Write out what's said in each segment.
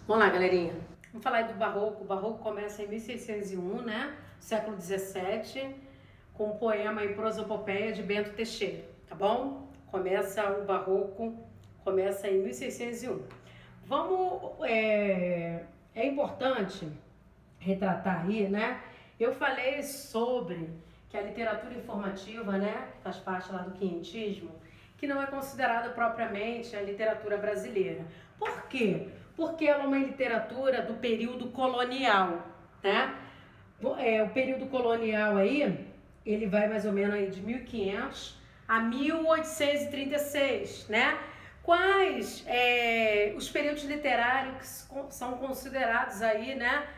Vamos lá, galerinha. Vamos falar aí do Barroco. O Barroco começa em 1601, né? Século XVII, com o poema e prosopopeia de Bento Teixeira, tá bom? O Barroco começa em 1601. É importante retratar aí, né? Eu falei sobre que a literatura informativa, né, que faz parte lá do quinhentismo, que não é considerada propriamente a literatura brasileira. Por quê? Porque ela é uma literatura do período colonial, né? O período colonial aí, ele vai mais ou menos aí de 1500 a 1836, né? Quais os períodos literários que são considerados aí, né?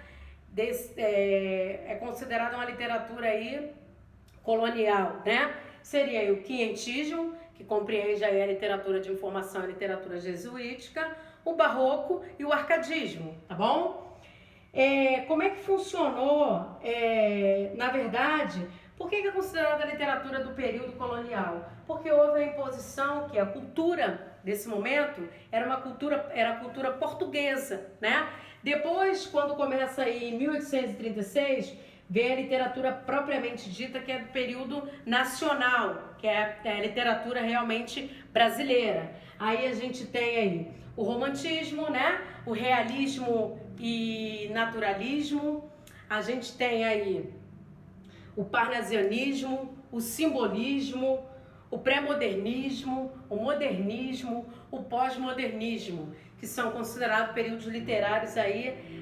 É considerada uma literatura aí colonial, né? Seria aí o quinhentismo, que compreende aí a literatura de informação e a literatura jesuítica, o barroco e o arcadismo, tá bom? Como é que funcionou, na verdade, por que é considerada a literatura do período colonial? Porque houve a imposição que a cultura desse momento era a cultura portuguesa, né? Depois, quando começa aí em 1836, vem a literatura propriamente dita, que é do período nacional, que é a literatura realmente brasileira. Aí a gente tem aí o romantismo, né? O realismo e naturalismo. A gente tem aí o parnasianismo, o simbolismo, o pré-modernismo, o modernismo, o pós-modernismo, que são considerados períodos literários aí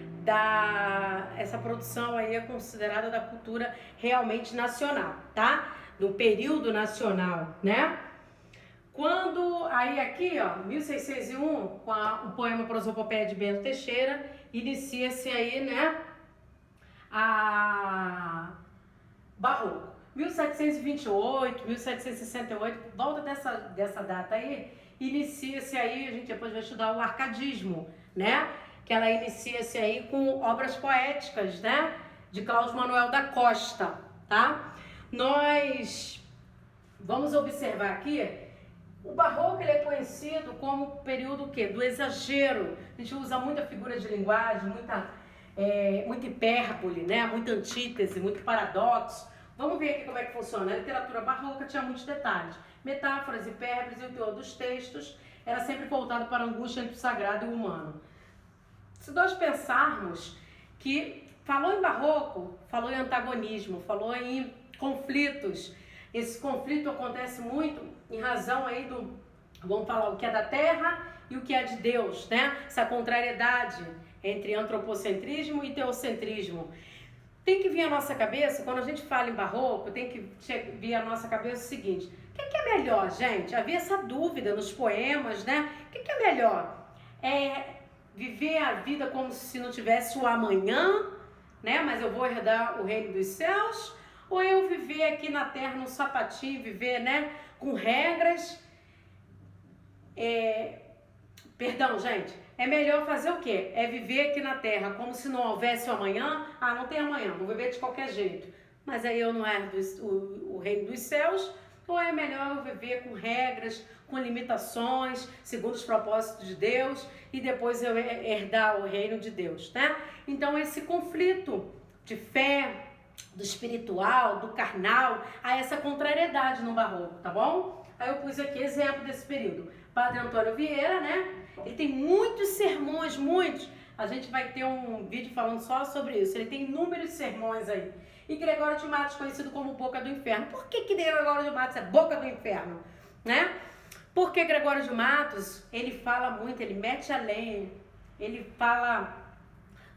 essa produção aí é considerada da cultura realmente nacional, tá? Do período nacional, né? Quando, aí aqui, ó, 1601, com o poema Prosopopeia de Bento Teixeira, inicia-se aí, né, a Barroco. 1728, 1768, por volta dessa data aí, inicia-se aí, a gente depois vai estudar o arcadismo, né? Que ela inicia-se aí com obras poéticas, né? De Cláudio Manuel da Costa, tá? Nós vamos observar aqui, o barroco ele é conhecido como o período o quê? Do exagero. A gente usa muita figura de linguagem, muita hipérbole, né? Muita antítese, muito paradoxo. Vamos ver aqui como é que funciona. A literatura barroca tinha muitos detalhes. Metáforas, hipérboles e o teor dos textos era sempre voltado para a angústia entre o sagrado e o humano. Se nós pensarmos que falou em barroco, falou em antagonismo, falou em conflitos, esse conflito acontece muito em razão aí vamos falar, o que é da terra e o que é de Deus, né? Essa contrariedade entre antropocentrismo e teocentrismo. Tem que vir à nossa cabeça, quando a gente fala em barroco, tem que vir à nossa cabeça o seguinte: o que é melhor, gente? Havia essa dúvida nos poemas, né? O que é melhor? Viver a vida como se não tivesse o amanhã, né? Mas eu vou herdar o reino dos céus, ou eu viver aqui na terra num sapatinho, viver, né, com regras? Perdão, gente, é melhor fazer o quê? É viver aqui na terra como se não houvesse o amanhã. Ah, não tem amanhã, vou viver de qualquer jeito. Mas aí eu não herdo o reino dos céus. Ou é melhor eu viver com regras, com limitações, segundo os propósitos de Deus, e depois eu herdar o reino de Deus, né? Então esse conflito de fé, do espiritual, do carnal, há essa contrariedade no barroco, tá bom? Aí eu pus aqui exemplo desse período. Padre Antônio Vieira, né? Ele tem muitos sermões, muitos. A gente vai ter um vídeo falando só sobre isso. Ele tem inúmeros sermões aí. E Gregório de Matos, conhecido como Boca do Inferno. Por que Gregório de Matos é Boca do Inferno? Né? Porque Gregório de Matos, ele fala muito, ele mete a lenha, ele fala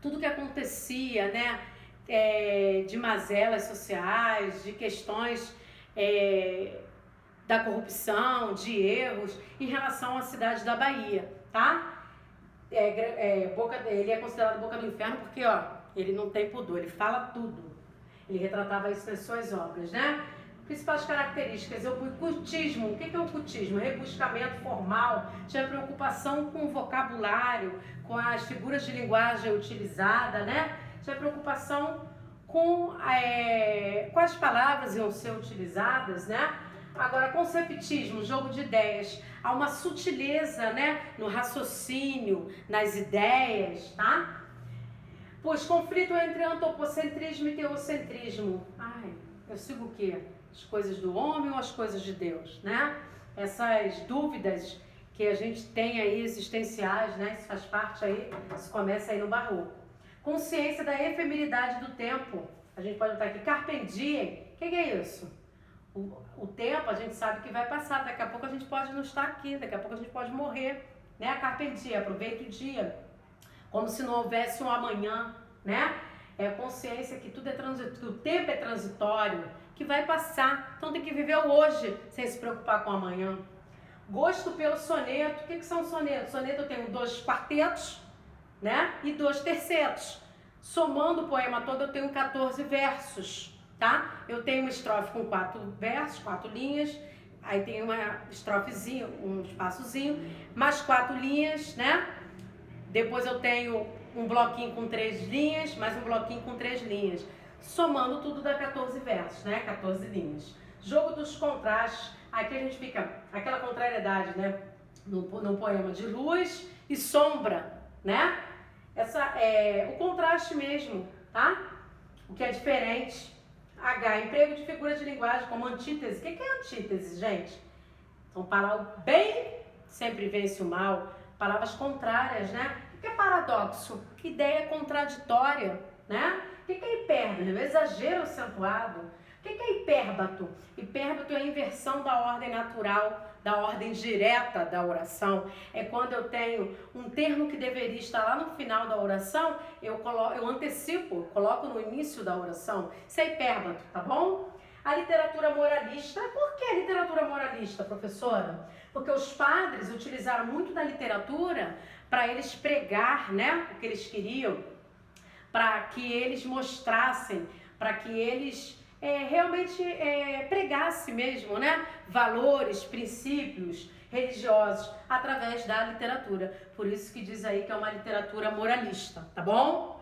tudo que acontecia, né? De mazelas sociais, de questões da corrupção, de erros em relação à cidade da Bahia, tá? Ele é considerado Boca do Inferno porque, ó, ele não tem pudor, ele fala tudo. Ele retratava isso nas suas obras, né? Principais características, o cultismo. O que é o cultismo? Rebuscamento formal, tinha preocupação com o vocabulário, com as figuras de linguagem utilizada, né? Tinha preocupação com quais palavras iam ser utilizadas, né? Agora, conceptismo, jogo de ideias, há uma sutileza, né, no raciocínio, nas ideias, tá? Pois conflito entre antropocentrismo e teocentrismo. Ai, eu sigo o quê? As coisas do homem ou as coisas de Deus, né? Essas dúvidas que a gente tem aí existenciais, né? Isso faz parte aí, isso começa aí no Barroco. Consciência da efemeridade do tempo. A gente pode botar aqui, carpe diem. O que é isso? O tempo a gente sabe que vai passar, daqui a pouco a gente pode não estar aqui, daqui a pouco a gente pode morrer, né? Carpe diem, aproveita o dia, como se não houvesse um amanhã, né? É a consciência que tudo é transitório, que o tempo é transitório, que vai passar, então tem que viver o hoje, sem se preocupar com o amanhã. Gosto pelo soneto. O que são sonetos? Soneto eu tenho 2 quartetos, né? E 2 tercetos. Somando o poema todo eu tenho 14 versos, tá? Eu tenho uma estrofe com 4 versos, 4 linhas, aí tem uma estrofezinha, um espaçozinho, mais 4 linhas, né? Depois eu tenho um bloquinho com 3 linhas, mais um bloquinho com 3 linhas. Somando tudo dá 14 versos, né? 14 linhas. Jogo dos contrastes. Aqui a gente fica aquela contrariedade, né? No poema de luz e sombra, né? Essa é o contraste mesmo, tá? O que é diferente. H, emprego de figuras de linguagem como antítese. O que é antítese, gente? Então, para o bem sempre vence o mal. Palavras contrárias, né? O que é paradoxo? Que ideia contraditória, né? O que é hipérbole? O exagero acentuado. O que é hipérbato? Hipérbato é a inversão da ordem natural, da ordem direta da oração. É quando eu tenho um termo que deveria estar lá no final da oração, eu antecipo, coloco no início da oração. Isso é hipérbato, tá bom? A literatura moralista. Por que a literatura moralista, professora? Porque os padres utilizaram muito da literatura para eles pregar, né, o que eles queriam, para que eles mostrassem, para que eles realmente pregassem mesmo, né, valores, princípios religiosos através da literatura. Por isso que diz aí que é uma literatura moralista, tá bom?